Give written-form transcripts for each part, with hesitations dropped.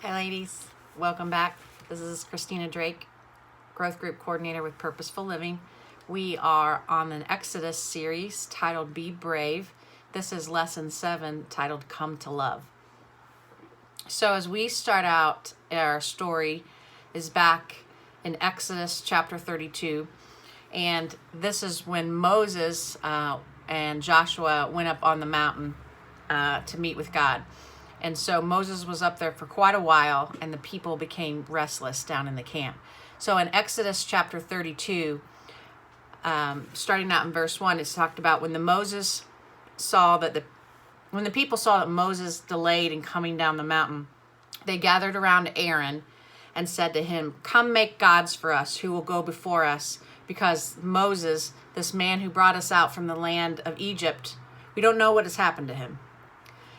Hi ladies, welcome back. This is Christina Drake, Growth Group Coordinator with Purposeful Living. We are on an Exodus series titled Be Brave. This is lesson 7 titled Come to Love. So as we start out, our story is back in Exodus chapter 32. And this is when Moses and Joshua went up on the mountain to meet with God. And so Moses was up there for quite a while, and the people became restless down in the camp. So in Exodus chapter 32, starting out in verse 1, it's talked about when the people saw that Moses delayed in coming down the mountain, they gathered around Aaron and said to him, "Come make gods for us who will go before us, because Moses, this man who brought us out from the land of Egypt, we don't know what has happened to him."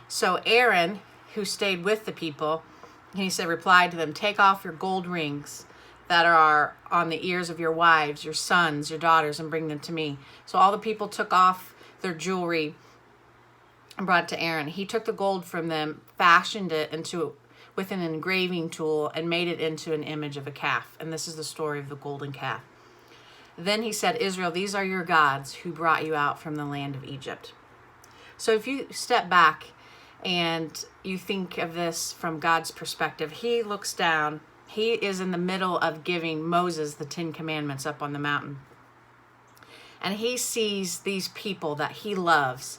So Aaron, who stayed with the people, replied to them, "Take off your gold rings that are on the ears of your wives, your sons, your daughters, and bring them to me." So all the people took off their jewelry and brought it to Aaron. He took the gold from them, fashioned it with an engraving tool, and made it into an image of a calf. And this is the story of the golden calf. Then he said, "Israel, these are your gods who brought you out from the land of Egypt." So if you step back and you think of this from God's perspective, he looks down. He is in the middle of giving Moses the 10 Commandments up on the mountain. And he sees these people that he loves,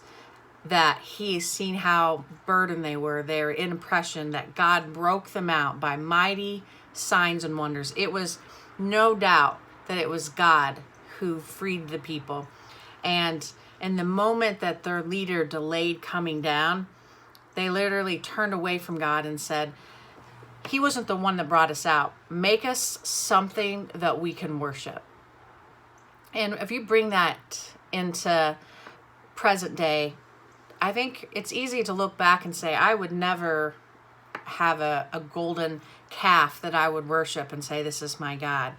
that he's seen how burdened they were. They're in oppression, that God broke them out by mighty signs and wonders. It was no doubt that it was God who freed the people. And in the moment that their leader delayed coming down, they literally turned away from God and said, "He wasn't the one that brought us out. Make us something that we can worship." And if you bring that into present day, I think it's easy to look back and say, I would never have a golden calf that I would worship and say, "This is my God."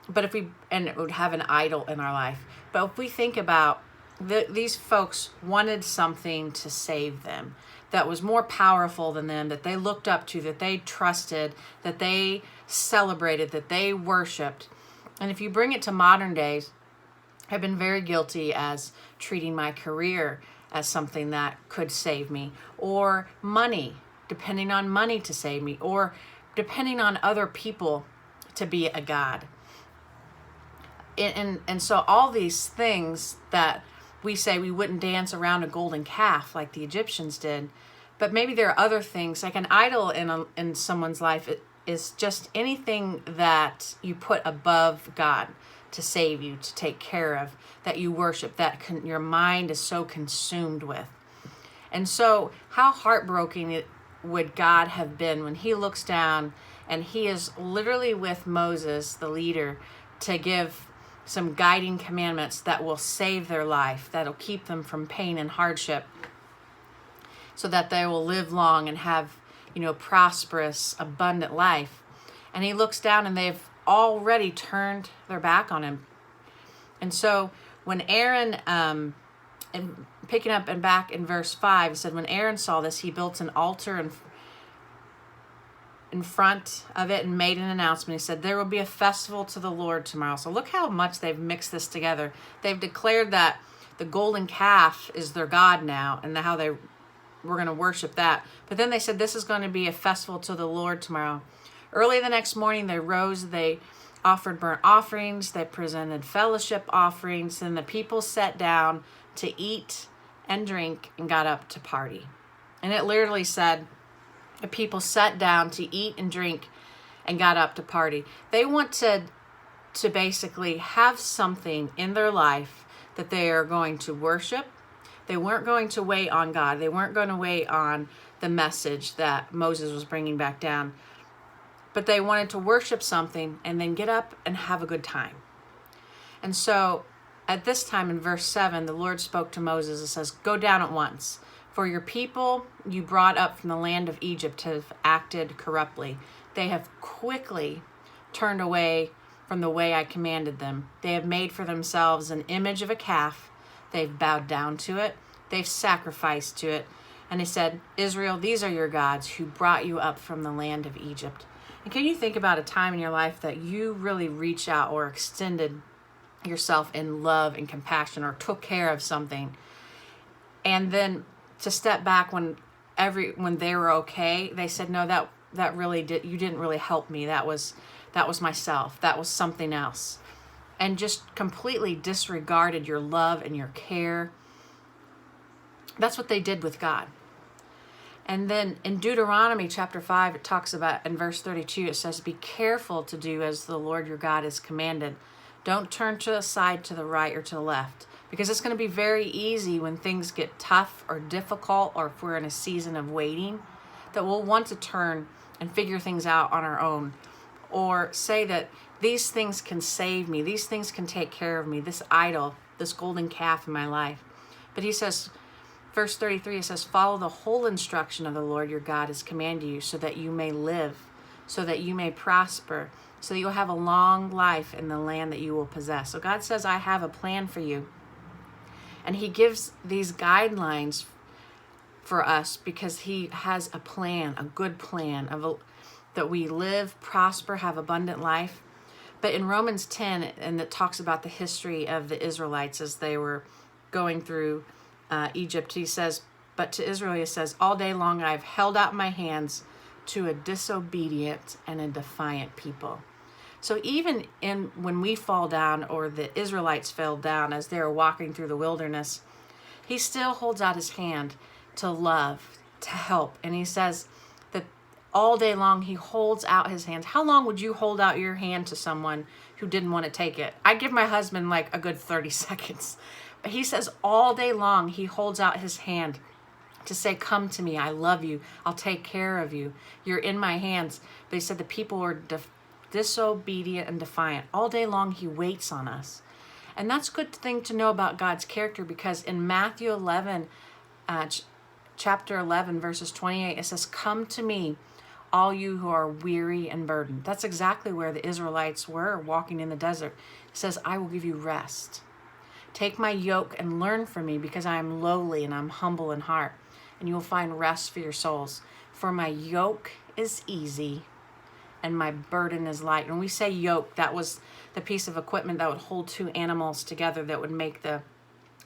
But it would have an idol in our life. But if we think about these folks wanted something to save them that was more powerful than them, that they looked up to, that they trusted, that they celebrated, that they worshiped. And if you bring it to modern days, I've been very guilty as treating my career as something that could save me, or money, depending on money to save me, or depending on other people to be a God. And so all these things that we say, we wouldn't dance around a golden calf like the Egyptians did, but maybe there are other things, like an idol in someone's life is just anything that you put above God to save you, to take care of, that you worship, that your mind is so consumed with. And so how heartbroken would God have been when he looks down and he is literally with Moses, the leader, to give some guiding commandments that will save their life, that'll keep them from pain and hardship, so that they will live long and have, prosperous, abundant life. And he looks down and they've already turned their back on him. And so when Aaron, and picking up and back in verse 5, it said, when Aaron saw this, he built an altar in front of it and made an announcement. He said, "There will be a festival to the Lord tomorrow." So look how much they've mixed this together. They've declared that the golden calf is their God now, and how we're going to worship that. But then they said, this is going to be a festival to the Lord tomorrow. Early the next morning, they rose, they offered burnt offerings, they presented fellowship offerings, and the people sat down to eat and drink and got up to party. And it literally said, the people sat down to eat and drink and got up to party. They wanted to basically have something in their life that they are going to worship. They weren't going to wait on God. They weren't going to wait on the message that Moses was bringing back down. But they wanted to worship something and then get up and have a good time. And so at this time in verse 7, the Lord spoke to Moses and says, "Go down at once. For your people you brought up from the land of Egypt have acted corruptly. They have quickly turned away from the way I commanded them. They have made for themselves an image of a calf. They've bowed down to it. They've sacrificed to it. And he said, Israel, these are your gods who brought you up from the land of Egypt. And can you think about a time in your life that you really reached out or extended yourself in love and compassion or took care of something, and then to step back when they were okay, they said, no, that really you didn't really help me. That was myself. That was something else. And just completely disregarded your love and your care. That's what they did with God. And then in Deuteronomy chapter 5, it talks about, in verse 32, it says, be careful to do as the Lord your God has commanded. Don't turn to the side, to the right, or to the left. Because it's going to be very easy when things get tough or difficult, or if we're in a season of waiting, that we'll want to turn and figure things out on our own. Or say that these things can save me. These things can take care of me. This idol, this golden calf in my life. But he says, verse 33, it says, follow the whole instruction of the Lord your God has commanded you, so that you may live, so that you may prosper, so that you'll have a long life in the land that you will possess. So God says, I have a plan for you. And he gives these guidelines for us because he has a plan, a good plan that we live, prosper, have abundant life. But in Romans 10, and it talks about the history of the Israelites as they were going through Egypt, he says, but to Israel, he says, all day long I've held out my hands to a disobedient and a defiant people. So even when we fall down, or the Israelites fell down as they were walking through the wilderness, he still holds out his hand to love, to help. And he says that all day long he holds out his hands. How long would you hold out your hand to someone who didn't want to take it? I give my husband like a good 30 seconds. But he says all day long he holds out his hand to say, come to me, I love you, I'll take care of you, you're in my hands. But he said the people were disobedient and defiant. All day long he waits on us. And that's a good thing to know about God's character, because in Matthew 11, chapter 11, verses 28, it says, come to me, all you who are weary and burdened. That's exactly where the Israelites were walking in the desert. It says, I will give you rest. Take my yoke and learn from me, because I am lowly and I'm humble in heart, and you will find rest for your souls. For my yoke is easy and my burden is light. When we say yoke, that was the piece of equipment that would hold two animals together that would make the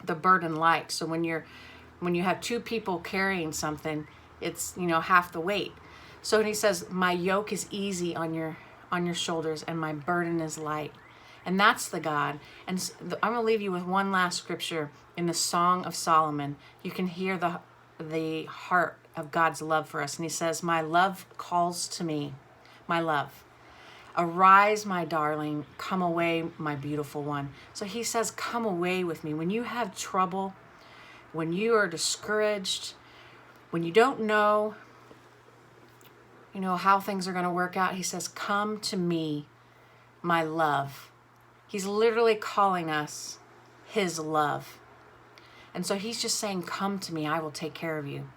burden light. So when you have two people carrying something, it's, half the weight. So he says, my yoke is easy on your shoulders and my burden is light. And that's the God. And I'm going to leave you with one last scripture in the Song of Solomon. You can hear the heart of God's love for us. And he says, my love calls to me, my love. Arise, my darling, come away, my beautiful one. So he says, come away with me. When you have trouble, when you are discouraged, when you don't know, how things are going to work out, he says, come to me, my love. He's literally calling us his love. And so he's just saying, come to me, I will take care of you.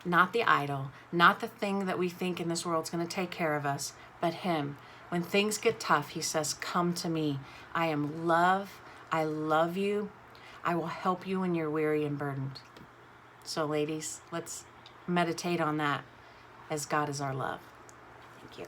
Not the idol, not the thing that we think in this world is going to take care of us, but him. When things get tough, he says, come to me. I am love. I love you. I will help you when you're weary and burdened. So ladies, let's meditate on that, as God is our love. Thank you.